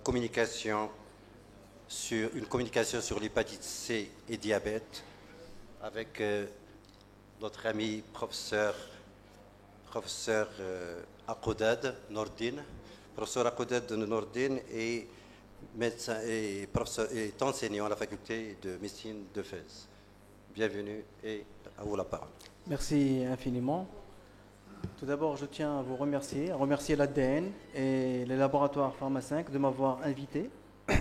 une communication sur l'hépatite C et diabète avec notre ami professeur Akodad Nordine. Professeur Akodad Nordine est médecin et est enseignant à la faculté de médecine de Fès. Bienvenue et à vous la parole. Merci infiniment. Tout d'abord, je tiens à vous remercier l'ADN et les laboratoires Pharma 5 de m'avoir invité à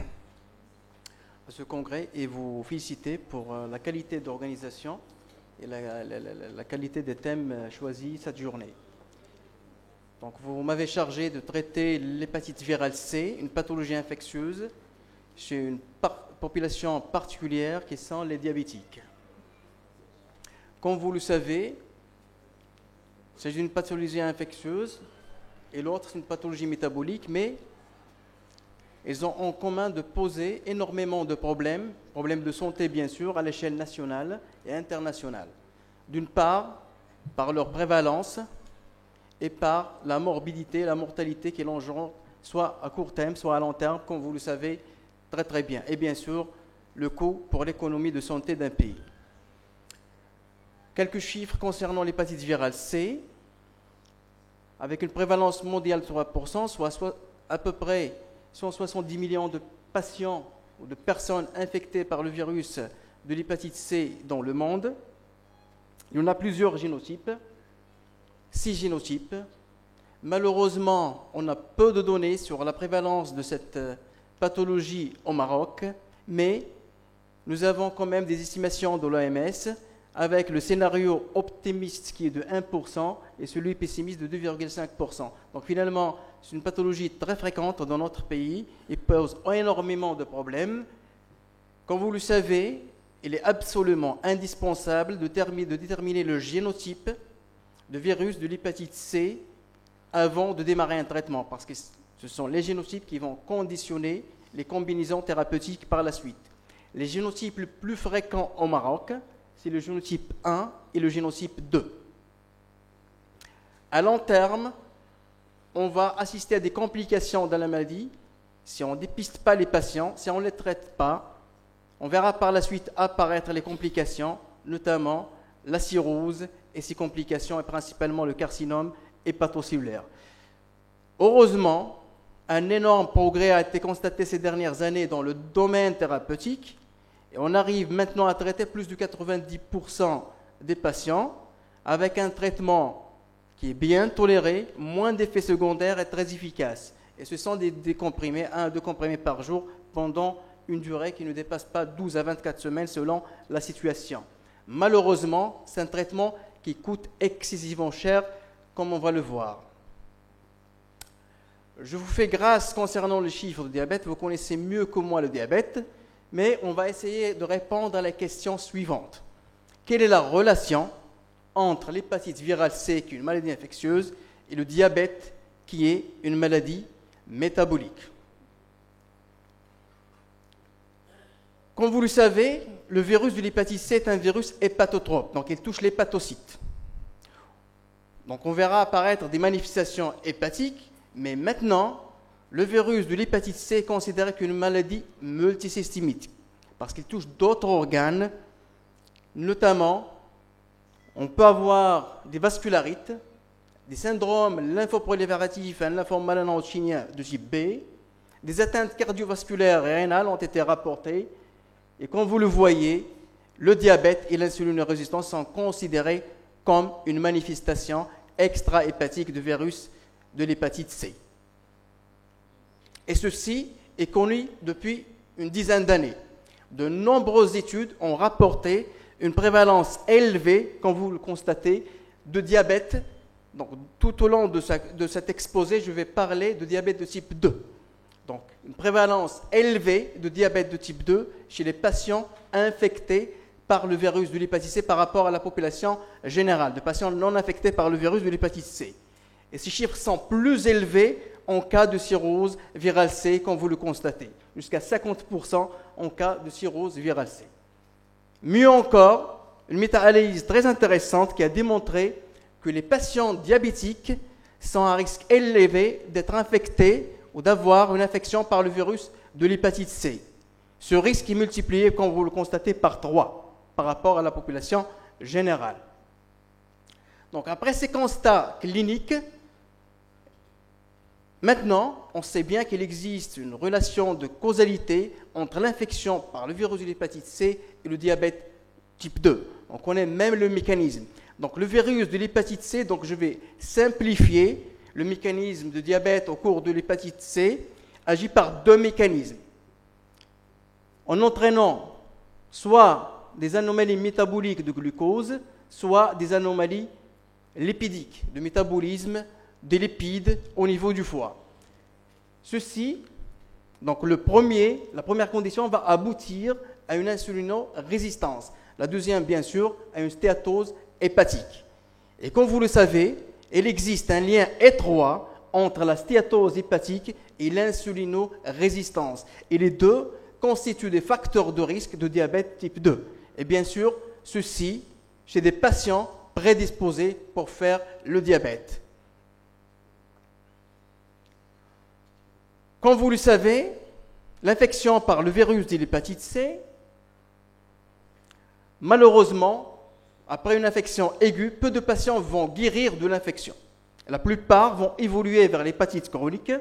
ce congrès et vous féliciter pour la qualité d'organisation et la qualité des thèmes choisis cette journée. Donc, vous m'avez chargé de traiter l'hépatite virale C, une pathologie infectieuse chez une population particulière qui sont les diabétiques. Comme vous le savez, c'est une pathologie infectieuse et l'autre, c'est une pathologie métabolique, mais ils ont en commun de poser énormément de problèmes de santé bien sûr, à l'échelle nationale et internationale. D'une part, par leur prévalence et par la morbidité, la mortalité qu'ils engendrent, soit à court terme, soit à long terme, comme vous le savez très très bien. Et bien sûr, le coût pour l'économie de santé d'un pays. Quelques chiffres concernant l'hépatite virale C, avec une prévalence mondiale de 3%, soit à peu près 170 millions de patients ou de personnes infectées par le virus de l'hépatite C dans le monde. Il y en a plusieurs génotypes, 6 génotypes. Malheureusement, on a peu de données sur la prévalence de cette pathologie au Maroc, mais nous avons quand même des estimations de l'OMS avec le scénario optimiste qui est de 1% et celui pessimiste de 2,5%. Donc finalement, c'est une pathologie très fréquente dans notre pays et pose énormément de problèmes. Comme vous le savez, il est absolument indispensable de déterminer le génotype de virus de l'hépatite C avant de démarrer un traitement, parce que ce sont les génotypes qui vont conditionner les combinaisons thérapeutiques par la suite. Les génotypes les plus fréquents au Maroc, c'est le génotype 1 et le génotype 2. À long terme, on va assister à des complications dans la maladie si on ne dépiste pas les patients, si on ne les traite pas. On verra par la suite apparaître les complications, notamment la cirrhose et ses complications, et principalement le carcinome hépatocellulaire. Heureusement, un énorme progrès a été constaté ces dernières années dans le domaine thérapeutique. Et on arrive maintenant à traiter plus de 90% des patients avec un traitement qui est bien toléré, moins d'effets secondaires et très efficace. Et ce sont des comprimés, 1 à 2 comprimés par jour pendant une durée qui ne dépasse pas 12 à 24 semaines selon la situation. Malheureusement, c'est un traitement qui coûte excessivement cher, comme on va le voir. Je vous fais grâce concernant le chiffre de diabète, vous connaissez mieux que moi le diabète. Mais on va essayer de répondre à la question suivante. Quelle est la relation entre l'hépatite virale C, qui est une maladie infectieuse, et le diabète, qui est une maladie métabolique? Comme vous le savez, le virus de l'hépatite C est un virus hépatotrope, donc il touche l'hépatocyte. Donc on verra apparaître des manifestations hépatiques, mais maintenant, le virus de l'hépatite C est considéré comme une maladie multisystémique parce qu'il touche d'autres organes, notamment on peut avoir des vascularites, des syndromes lymphoprolifératifs, un lymphome myeloïdien de type B, des atteintes cardiovasculaires et rénales ont été rapportées et comme vous le voyez, le diabète et l'insulinórésistance sont considérés comme une manifestation extra-hépatique du virus de l'hépatite C. Et ceci est connu depuis une dizaine d'années. De nombreuses études ont rapporté une prévalence élevée, comme vous le constatez, de diabète. Donc, tout au long de cet exposé, je vais parler de diabète de type 2. Donc, une prévalence élevée de diabète de type 2 chez les patients infectés par le virus de l'hépatite C par rapport à la population générale, de patients non infectés par le virus de l'hépatite C. Et ces chiffres sont plus élevés en cas de cirrhose virale C, comme vous le constatez, jusqu'à 50% en cas de cirrhose virale C. Mieux encore, une méta-analyse très intéressante qui a démontré que les patients diabétiques sont à risque élevé d'être infectés ou d'avoir une infection par le virus de l'hépatite C. Ce risque est multiplié, comme vous le constatez, par 3 par rapport à la population générale. Donc, après ces constats cliniques, maintenant, on sait bien qu'il existe une relation de causalité entre l'infection par le virus de l'hépatite C et le diabète type 2. On connaît même le mécanisme. Donc, le virus de l'hépatite C, donc je vais simplifier le mécanisme de diabète au cours de l'hépatite C, agit par 2 mécanismes. En entraînant soit des anomalies métaboliques de glucose, soit des anomalies lipidiques, de métabolisme des lipides au niveau du foie. Ceci, donc la première condition va aboutir à une insulinorésistance. La deuxième, bien sûr, à une stéatose hépatique. Et comme vous le savez, il existe un lien étroit entre la stéatose hépatique et l'insulinorésistance. Et les deux constituent des facteurs de risque de diabète type 2. Et bien sûr, ceci chez des patients prédisposés pour faire le diabète. Comme vous le savez, l'infection par le virus de l'hépatite C, malheureusement, après une infection aiguë, peu de patients vont guérir de l'infection. La plupart vont évoluer vers l'hépatite chronique,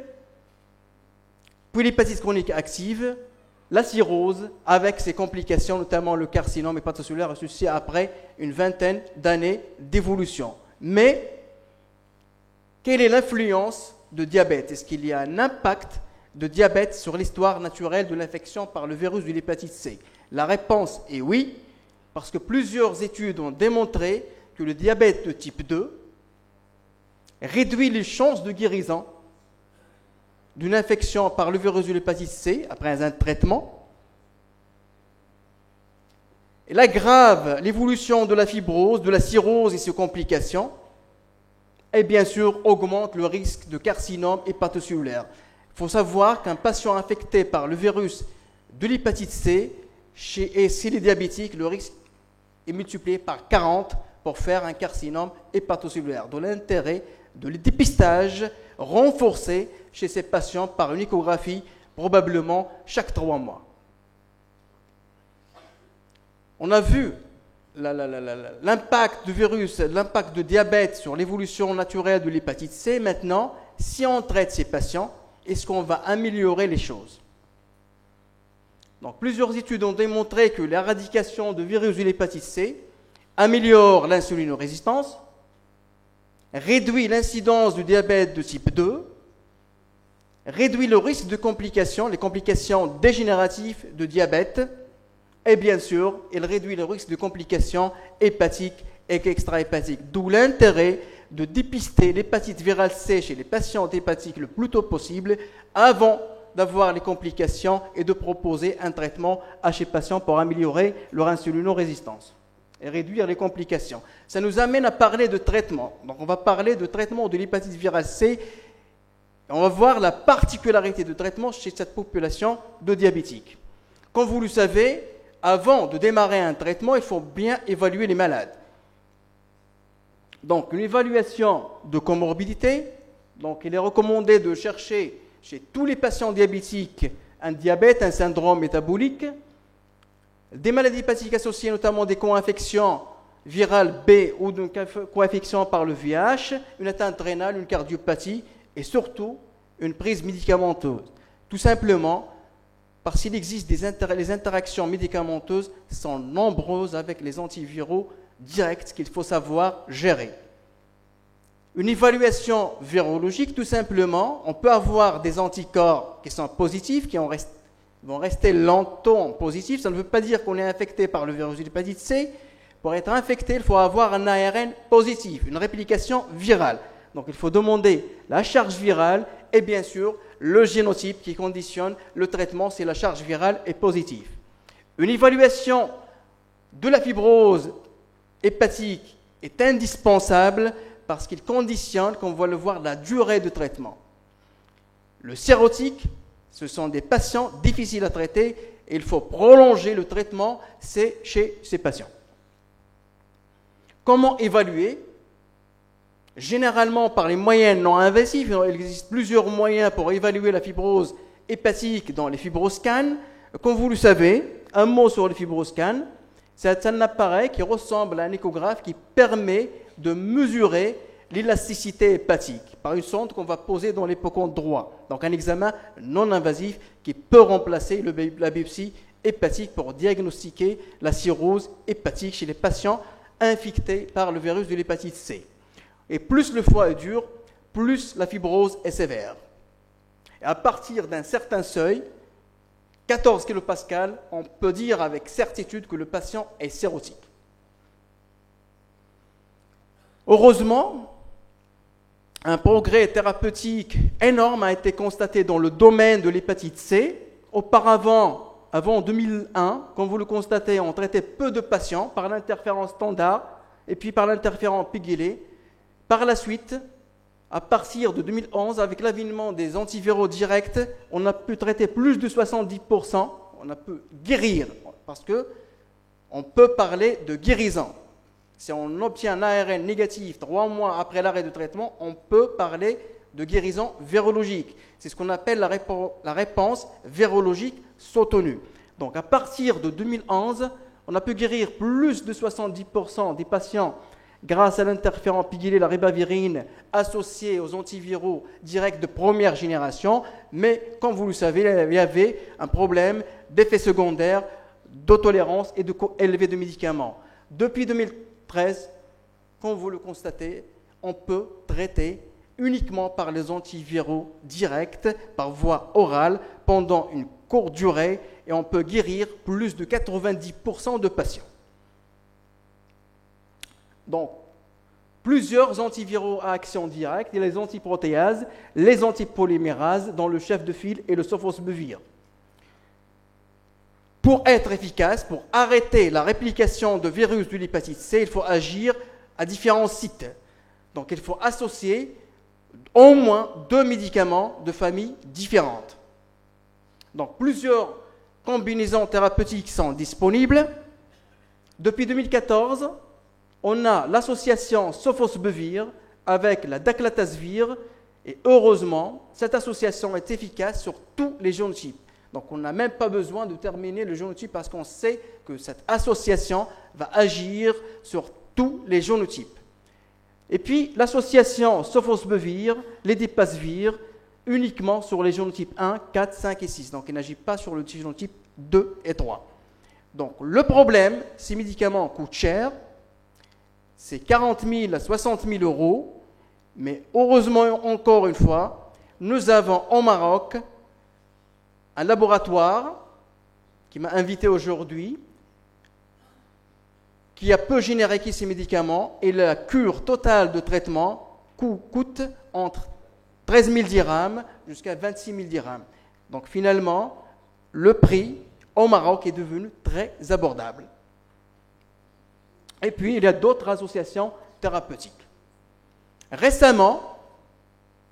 puis l'hépatite chronique active, la cirrhose avec ses complications, notamment le carcinome hépatocellulaire, ceci après une vingtaine d'années d'évolution. Mais, quelle est l'influence de diabète? Est-ce qu'il y a un impact de diabète sur l'histoire naturelle de l'infection par le virus de l'hépatite C? La réponse est oui, parce que plusieurs études ont démontré que le diabète de type 2 réduit les chances de guérison d'une infection par le virus de l'hépatite C après un traitement. Elle aggrave l'évolution de la fibrose, de la cirrhose et ses complications, et bien sûr augmente le risque de carcinome hépatocellulaire. Il faut savoir qu'un patient infecté par le virus de l'hépatite C, chez les diabétiques, le risque est multiplié par 40 pour faire un carcinome hépatocellulaire. D'où l'intérêt de le dépistage renforcé chez ces patients par une échographie probablement chaque 3 mois. On a vu l'impact du virus, l'impact de diabète sur l'évolution naturelle de l'hépatite C. Maintenant, si on traite ces patients, est-ce qu'on va améliorer les choses? Donc, plusieurs études ont démontré que l'éradication de virus de l'hépatite C améliore l'insulinorésistance, réduit l'incidence du diabète de type 2, réduit le risque de complications, les complications dégénératives de diabète, et bien sûr, il réduit le risque de complications hépatiques et extra-hépatiques. D'où l'intérêt de dépister l'hépatite virale C chez les patients hépatiques le plus tôt possible avant d'avoir les complications et de proposer un traitement à ces patients pour améliorer leur insulinorésistance et réduire les complications. Ça nous amène à parler de traitement. Donc on va parler de traitement de l'hépatite virale C et on va voir la particularité de traitement chez cette population de diabétiques. Comme vous le savez, avant de démarrer un traitement, il faut bien évaluer les malades. Donc une évaluation de comorbidité, donc il est recommandé de chercher chez tous les patients diabétiques un diabète, un syndrome métabolique, des maladies hépatiques associées, notamment des co-infections virales B ou d'une co-infection par le VIH, une atteinte rénale, une cardiopathie et surtout une prise médicamenteuse. Tout simplement parce qu'il existe les interactions médicamenteuses sont nombreuses avec les antiviraux directs qu'il faut savoir gérer. Une évaluation virologique, tout simplement, on peut avoir des anticorps qui sont positifs, qui vont rester longtemps positifs. Ça ne veut pas dire qu'on est infecté par le virus de l'hépatite C. Pour être infecté, il faut avoir un ARN positif, une réplication virale. Donc il faut demander la charge virale et bien sûr le génotype qui conditionne le traitement si la charge virale est positive. Une évaluation de la fibrose hépatique est indispensable parce qu'il conditionne, comme on va le voir, la durée de traitement. Le sérotique, ce sont des patients difficiles à traiter et il faut prolonger le traitement chez ces patients. Comment évaluer? généralement par les moyens non invasifs. Il existe plusieurs moyens pour évaluer la fibrose hépatique dans les fibroscans. Comme vous le savez, un mot sur les fibroscans, c'est un appareil qui ressemble à un échographe qui permet de mesurer l'élasticité hépatique par une sonde qu'on va poser dans l'hypocondre droit. Donc un examen non invasif qui peut remplacer la biopsie hépatique pour diagnostiquer la cirrhose hépatique chez les patients infectés par le virus de l'hépatite C. Et plus le foie est dur, plus la fibrose est sévère. Et à partir d'un certain seuil, 14 kPa, on peut dire avec certitude que le patient est cirrhotique. Heureusement, un progrès thérapeutique énorme a été constaté dans le domaine de l'hépatite C. Auparavant, avant 2001, comme vous le constatez, on traitait peu de patients par l'interféron standard et puis par l'interféron pegylaé. Par la suite, à partir de 2011, avec l'avènement des antiviraux directs, on a pu traiter plus de 70%, on a pu guérir, parce qu'on peut parler de guérison. Si on obtient un ARN négatif 3 mois après l'arrêt de traitement, on peut parler de guérison virologique. C'est ce qu'on appelle la réponse virologique soutenue. Donc à partir de 2011, on a pu guérir plus de 70% des patients grâce à l'interféron pegylaé, la ribavirine, associée aux antiviraux directs de première génération. Mais comme vous le savez, il y avait un problème d'effets secondaires, d'autolérance et de coût élevé de médicaments. Depuis 2013, comme vous le constatez, on peut traiter uniquement par les antiviraux directs, par voie orale, pendant une courte durée, et on peut guérir plus de 90% de patients. Donc, plusieurs antiviraux à action directe, il y a les antiprotéases, les antipolymérases, dont le chef de file est le sofosbuvir. Pour être efficace, pour arrêter la réplication de virus de l'hépatite C, il faut agir à différents sites. Donc, il faut associer au moins 2 médicaments de familles différentes. Donc, plusieurs combinaisons thérapeutiques sont disponibles. Depuis 2014, on a l'association sofosbuvir avec la daclatasvir et heureusement, cette association est efficace sur tous les génotypes. Donc on n'a même pas besoin de terminer le génotype parce qu'on sait que cette association va agir sur tous les génotypes. Et puis l'association sofosbuvir, l'édipasvir, uniquement sur les génotypes 1, 4, 5 et 6. Donc il n'agit pas sur le génotype 2 et 3. Donc le problème, ces médicaments coûtent cher. C'est 40 000 à 60 000 euros, mais heureusement, encore une fois, nous avons au Maroc un laboratoire qui m'a invité aujourd'hui, qui a peu génériqué ces médicaments, et la cure totale de traitement coûte entre 13 000 dirhams jusqu'à 26 000 dirhams. Donc finalement, le prix au Maroc est devenu très abordable. Et puis, il y a d'autres associations thérapeutiques. Récemment,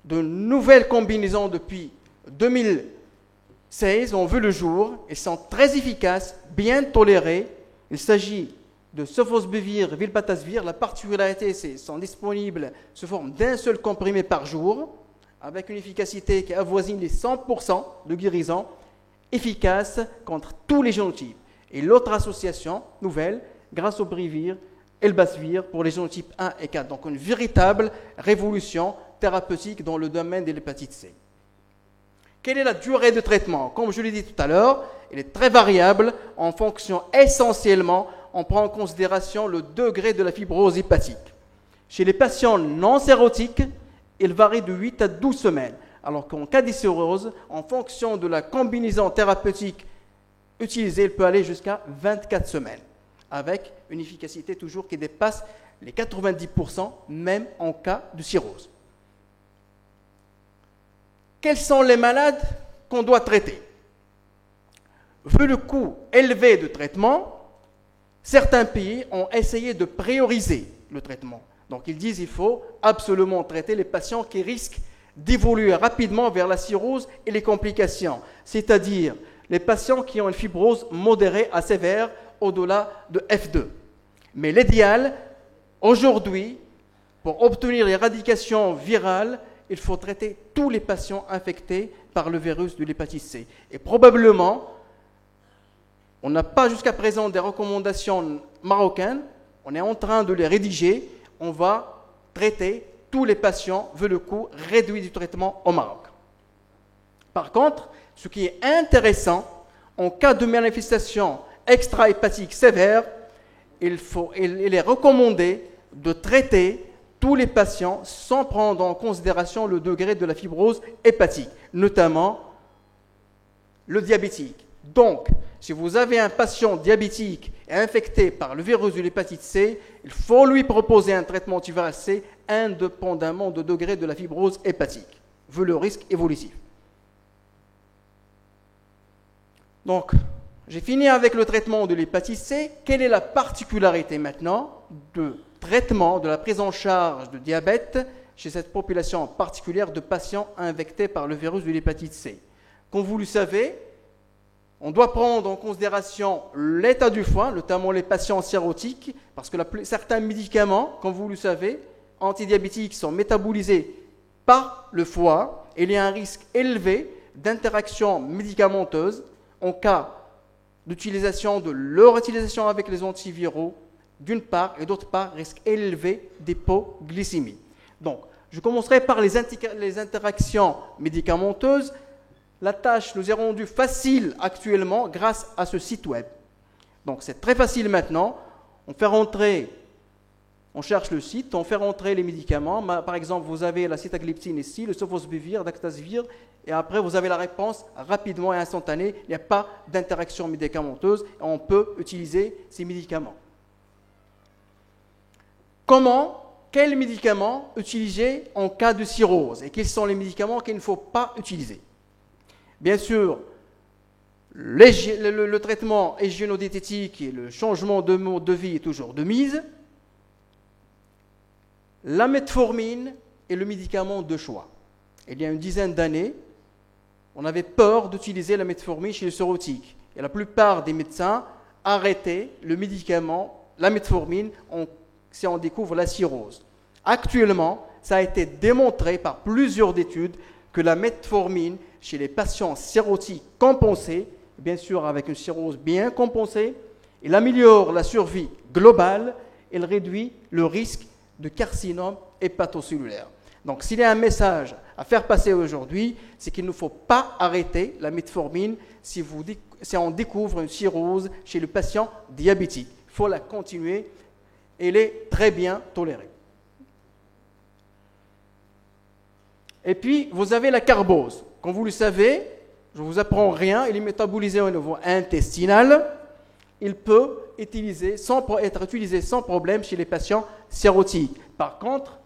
de nouvelles combinaisons depuis 2016 ont vu le jour et sont très efficaces, bien tolérées. Il s'agit de sofosbuvir, vilpatasvir. La particularité, c'est qu'ils sont disponibles sous forme d'un seul comprimé par jour, avec une efficacité qui avoisine les 100% de guérison, efficace contre tous les génotypes. Et l'autre association nouvelle, grâce au Brivir et le Basvir pour les génotypes 1 et 4. Donc une véritable révolution thérapeutique dans le domaine de l'hépatite C. Quelle est la durée de traitement? Comme je l'ai dit tout à l'heure, elle est très variable en fonction essentiellement, on prend en considération le degré de la fibrose hépatique. Chez les patients non cirrhotiques, elle varie de 8 à 12 semaines, alors qu'en cas de cirrhose, en fonction de la combinaison thérapeutique utilisée, elle peut aller jusqu'à 24 semaines. Avec une efficacité toujours qui dépasse les 90%, même en cas de cirrhose. Quels sont les malades qu'on doit traiter? Vu le coût élevé de traitement, certains pays ont essayé de prioriser le traitement. Donc ils disent qu'il faut absolument traiter les patients qui risquent d'évoluer rapidement vers la cirrhose et les complications, c'est-à-dire les patients qui ont une fibrose modérée à sévère au-delà de F2. Mais l'idéal, aujourd'hui, pour obtenir l'éradication virale, il faut traiter tous les patients infectés par le virus de l'hépatite C. Et probablement, on n'a pas jusqu'à présent des recommandations marocaines, on est en train de les rédiger, on va traiter tous les patients vu le coût réduit du traitement au Maroc. Par contre, ce qui est intéressant, en cas de manifestation extra-hépatique sévère, il est recommandé de traiter tous les patients sans prendre en considération le degré de la fibrose hépatique, notamment le diabétique. Donc, si vous avez un patient diabétique et infecté par le virus de l'hépatite C, il faut lui proposer un traitement antiviral C indépendamment du degré de la fibrose hépatique, vu le risque évolutif. Donc, j'ai fini avec le traitement de l'hépatite C. Quelle est la particularité maintenant de traitement, de la prise en charge de diabète chez cette population particulière de patients infectés par le virus de l'hépatite C? Comme vous le savez, on doit prendre en considération l'état du foie, notamment les patients cirrhotiques, parce que certains médicaments, comme vous le savez, antidiabétiques sont métabolisés par le foie et il y a un risque élevé d'interaction médicamenteuse en cas d'utilisation de leur utilisation avec les antiviraux, d'une part, et d'autre part, risque élevé d'hypoglycémie. Donc, je commencerai par les interactions médicamenteuses. La tâche nous est rendue facile actuellement grâce à ce site web. Donc, c'est très facile maintenant. On cherche le site, on fait rentrer les médicaments. Par exemple, vous avez la sitagliptine ici, le sofosbuvir, l'actasvir, et après vous avez la réponse rapidement et instantanée. Il n'y a pas d'interaction médicamenteuse et on peut utiliser ces médicaments. Quels médicaments utiliser en cas de cirrhose et quels sont les médicaments qu'il ne faut pas utiliser? Bien sûr, le traitement hygiéno-diététique et le changement de mode de vie est toujours de mise. La metformine est le médicament de choix. Il y a une dizaine d'années, on avait peur d'utiliser la metformine chez les cirrhotiques. Et la plupart des médecins arrêtaient le médicament, la metformine, si on découvre la cirrhose. Actuellement, ça a été démontré par plusieurs études que la metformine chez les patients cirrhotiques compensés, bien sûr avec une cirrhose bien compensée, elle améliore la survie globale, elle réduit le risque de carcinome hépatocellulaire. Donc, s'il y a un message à faire passer aujourd'hui, c'est qu'il ne faut pas arrêter la metformine si on découvre une cirrhose chez le patient diabétique. Il faut la continuer. Elle est très bien tolérée. Et puis, vous avez la carbose. Comme vous le savez, je ne vous apprends rien, il est métabolisé au niveau intestinal. Il peut être utilisé sans problème chez les patients cirrhotiques. Par contre,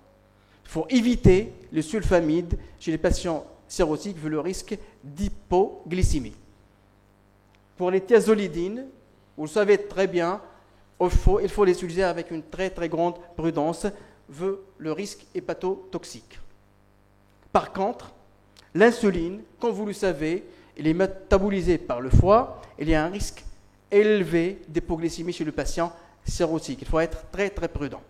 il faut éviter le sulfamide chez les patients cirrhotiques vu le risque d'hypoglycémie. Pour les thiazolidines, vous le savez très bien, il faut les utiliser avec une très très grande prudence vu le risque hépatotoxique. Par contre, l'insuline, comme vous le savez, elle est métabolisée par le foie, il y a un risque élevé d'hypoglycémie chez le patient cirrhotique. Il faut être très très prudent.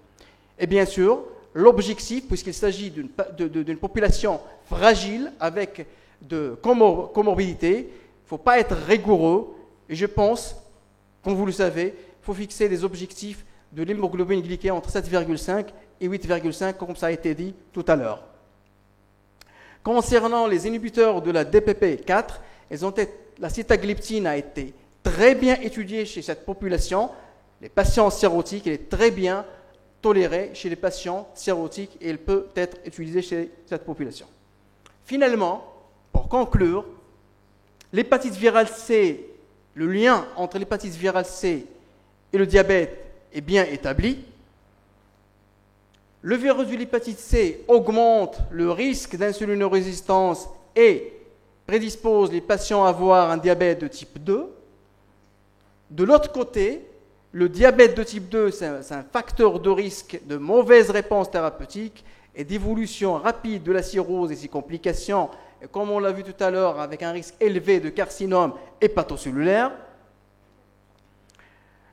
Et bien sûr, l'objectif, puisqu'il s'agit d'une population fragile avec de comorbidités, il ne faut pas être rigoureux. Et je pense, comme vous le savez, il faut fixer des objectifs de l'hémoglobine glyquée entre 7,5 et 8,5, comme ça a été dit tout à l'heure. Concernant les inhibiteurs de la DPP-4, la sitagliptine a été très bien étudiée chez cette population. Les patients cirrhotiques, elle est très bien tolérée chez les patients cirrhotiques et elle peut être utilisée chez cette population. Finalement, pour conclure, l'hépatite virale C, le lien entre l'hépatite virale C et le diabète est bien établi. Le virus de l'hépatite C augmente le risque d'insulinorésistance et prédispose les patients à avoir un diabète de type 2. De l'autre côté, le diabète de type 2, c'est un facteur de risque de mauvaise réponse thérapeutique et d'évolution rapide de la cirrhose et ses complications, et comme on l'a vu tout à l'heure, avec un risque élevé de carcinome hépatocellulaire.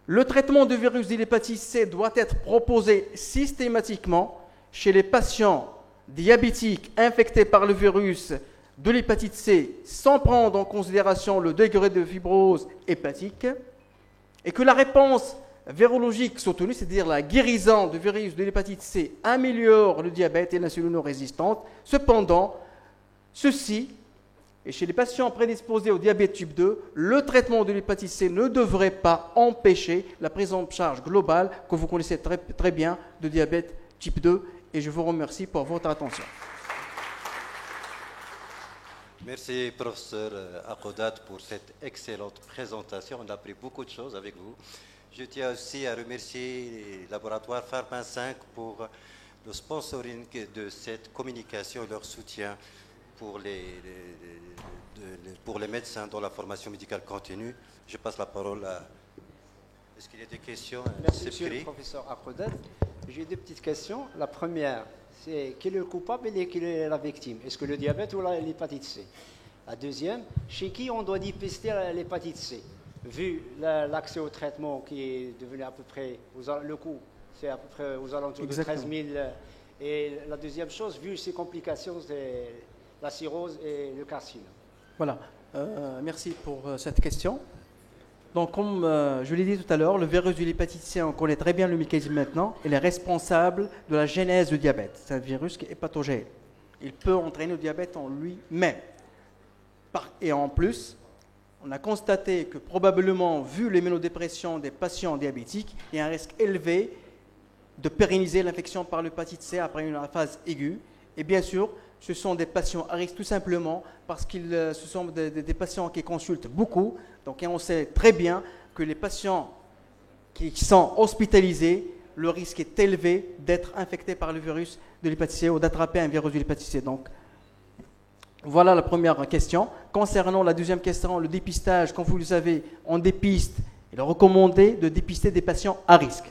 Le traitement du virus de l'hépatite C doit être proposé systématiquement chez les patients diabétiques infectés par le virus de l'hépatite C sans prendre en considération le degré de fibrose hépatique, et que la réponse virologique soutenue, c'est-à-dire la guérison du virus de l'hépatite C, améliore le diabète et l'insulinórésistance. Cependant, ceci, et chez les patients prédisposés au diabète type 2, le traitement de l'hépatite C ne devrait pas empêcher la prise en charge globale que vous connaissez très, très bien de diabète type 2. Et je vous remercie pour votre attention. Merci, professeur Akodat, pour cette excellente présentation. On a appris beaucoup de choses avec vous. Je tiens aussi à remercier les laboratoires Pharma 5 pour le sponsoring de cette communication et leur soutien pour les médecins dans la formation médicale continue. Je passe la parole à... Est-ce qu'il y a des questions? Merci, monsieur le professeur Akodat. J'ai deux petites questions. La première, c'est qui est le coupable et qui est la victime? Est-ce que le diabète ou l'hépatite C? La deuxième, chez qui on doit dépister l'hépatite C? Vu l'accès au traitement qui est devenu à peu près, le coût, c'est à peu près aux alentours Exactement. de 13 000. Et la deuxième chose, vu ces complications, c'est la cirrhose et le carcinome. Voilà. Merci pour cette question. Donc, comme je l'ai dit tout à l'heure, le virus de l'hépatite C, on connaît très bien le mécanisme maintenant. Il est responsable de la genèse du diabète. C'est un virus qui est pathogène. Il peut entraîner le diabète en lui-même. Et en plus, on a constaté que probablement, vu l'immunodépression des patients diabétiques, il y a un risque élevé de pérenniser l'infection par l'hépatite C après une phase aiguë. Et bien sûr, ce sont des patients à risque tout simplement parce que ce sont des patients qui consultent beaucoup. Donc, on sait très bien que les patients qui sont hospitalisés, le risque est élevé d'être infectés par le virus de l'hépatite C ou d'attraper un virus de l'hépatite C. Donc, voilà la première question. Concernant la deuxième question, le dépistage, comme vous le savez, on dépiste, il est recommandé de dépister des patients à risque.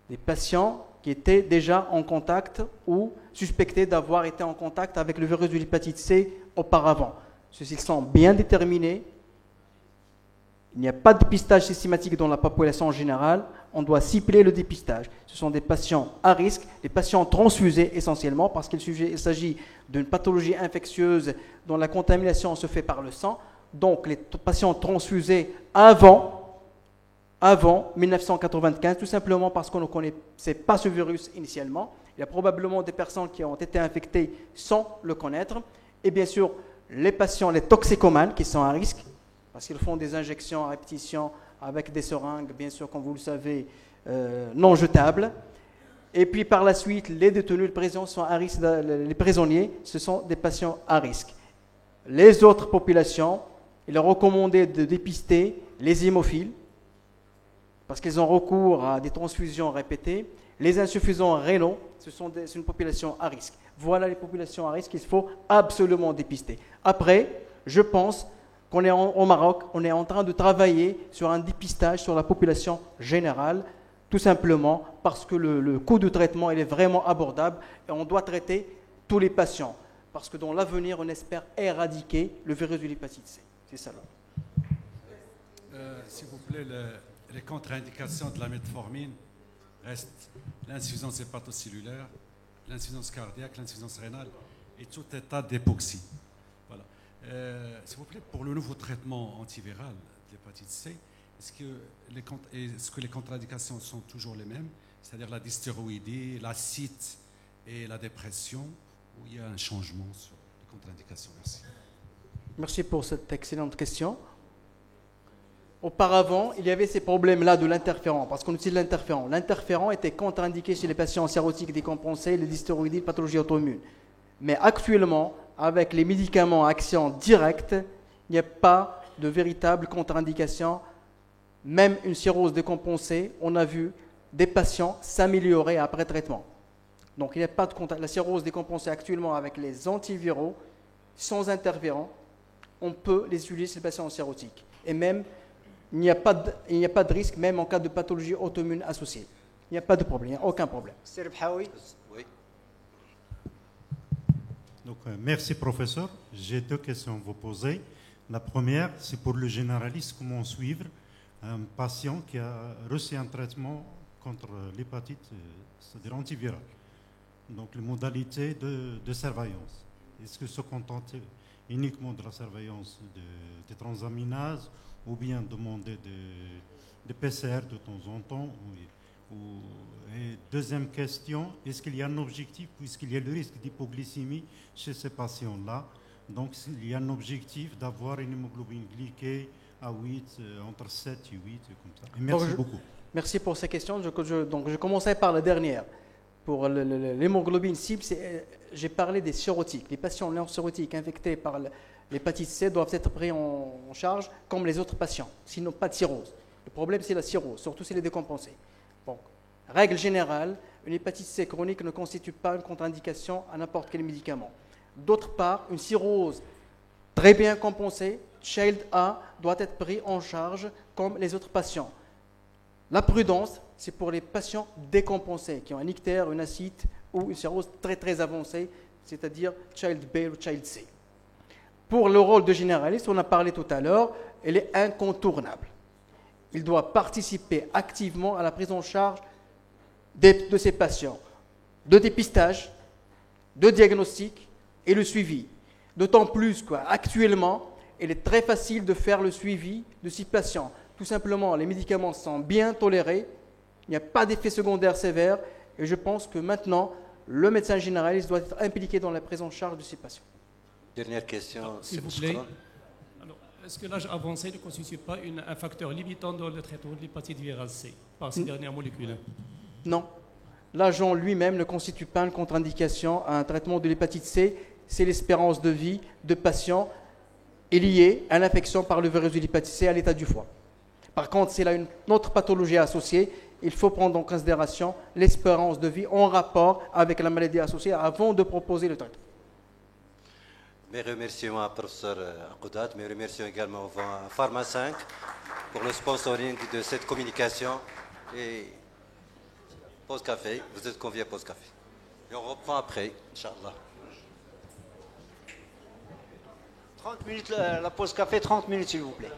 Des patients qui étaient déjà en contact ou suspectés d'avoir été en contact avec le virus de l'hépatite C auparavant. Ceux-ci sont bien déterminés. Il n'y a pas de dépistage systématique dans la population générale. On doit cibler le dépistage. Ce sont des patients à risque, des patients transfusés essentiellement, parce qu'il s'agit d'une pathologie infectieuse dont la contamination se fait par le sang. Donc les patients transfusés avant 1995, tout simplement parce qu'on ne connaissait pas ce virus initialement. Il y a probablement des personnes qui ont été infectées sans le connaître. Et bien sûr, les patients, les toxicomanes qui sont à risque, parce qu'ils font des injections à répétition avec des seringues, bien sûr, comme vous le savez, non jetables. Et puis par la suite, les détenus de prison sont à risque, les prisonniers, ce sont des patients à risque. Les autres populations, il est recommandé de dépister les hémophiles, parce qu'ils ont recours à des transfusions répétées. Les insuffisants rénaux, c'est une population à risque. Voilà les populations à risque qu'il faut absolument dépister. Après, je pense qu'on est au Maroc, on est en train de travailler sur un dépistage sur la population générale, tout simplement parce que le coût de traitement il est vraiment abordable et on doit traiter tous les patients. Parce que dans l'avenir, on espère éradiquer le virus de l'hépatite C. C'est ça là. S'il vous plaît, les contre-indications de la metformine restent l'insuffisance hépatocellulaire, l'insuffisance cardiaque, l'insuffisance rénale et tout état d'époxie. Voilà. S'il vous plaît, pour le nouveau traitement antiviral de l'hépatite C, est-ce que les contre-indications sont toujours les mêmes, c'est-à-dire la dystéroïdie, l'acide et la dépression, ou il y a un changement sur les contre-indications? Merci. Merci pour cette excellente question. Auparavant, il y avait ces problèmes-là de l'interféron, parce qu'on utilise l'interféron. L'interféron était contre-indiqué chez les patients sérotiques décompensés, les dystéroïdies, les pathologies auto-immunes. Mais actuellement, avec les médicaments à action directe, il n'y a pas de véritable contre-indication. Même une cirrhose décompensée, on a vu des patients s'améliorer après traitement. Donc il n'y a pas de la cirrhose décompensée actuellement avec les antiviraux, sans interféron, on peut les utiliser chez les patients sérotiques. Et même, il n'y a pas de risque, même en cas de pathologie auto-immune associée. Il n'y a pas de problème, il n'y a aucun problème. Oui. Donc, merci professeur. J'ai deux questions à vous poser. La première, c'est pour le généraliste, comment suivre un patient qui a reçu un traitement contre l'hépatite, c'est-à-dire antiviral. donc les modalités de surveillance. Est-ce que se contenter uniquement de la surveillance des transaminases ou bien demander des PCR de temps en temps? Et deuxième question, est-ce qu'il y a un objectif, puisqu'il y a le risque d'hypoglycémie chez ces patients-là? Donc il y a un objectif d'avoir une hémoglobine glyquée à 8, entre 7 et 8, comme ça. Et merci beaucoup. Merci pour ces questions. Donc je commençais par la dernière. Pour l'hémoglobine cible, j'ai parlé des cirrhotiques. Les patients non cirrhotiques infectés par l'hépatite C doivent être pris en charge comme les autres patients, sinon pas de cirrhose. Le problème, c'est la cirrhose, surtout si elle est décompensée. Bon, règle générale, une hépatite C chronique ne constitue pas une contre-indication à n'importe quel médicament. D'autre part, une cirrhose très bien compensée, Child A, doit être pris en charge comme les autres patients. La prudence, c'est pour les patients décompensés, qui ont un ictère, une acide ou une cirrhose très très avancée, c'est-à-dire Child B ou Child C. Pour le rôle de généraliste, on a parlé tout à l'heure, il est incontournable. Il doit participer activement à la prise en charge de ces patients, de dépistage, de diagnostic et le suivi. D'autant plus qu'actuellement, il est très facile de faire le suivi de ces patients. Tout simplement, les médicaments sont bien tolérés, il n'y a pas d'effet secondaire sévère, et je pense que maintenant, le médecin généraliste doit être impliqué dans la prise en charge de ces patients. Dernière question, s'il vous plaît. Alors, est-ce que l'âge avancé ne constitue pas un facteur limitant dans le traitement de l'hépatite virale C par ces dernières molécules? Non. L'âge en lui-même ne constitue pas une contre-indication à un traitement de l'hépatite C. C'est l'espérance de vie de patients est liée à l'infection par le virus de l'hépatite C à l'état du foie. Par contre, s'il a une autre pathologie associée, il faut prendre en considération l'espérance de vie en rapport avec la maladie associée avant de proposer le traitement. Mes remerciements à professeur Aqoudat, mes remerciements également à Pharma 5 pour le sponsoring de cette communication. Et pause café, vous êtes conviés à pause café. Et on reprend après, Inch'Allah. 30 minutes, la pause café, 30 minutes s'il vous plaît.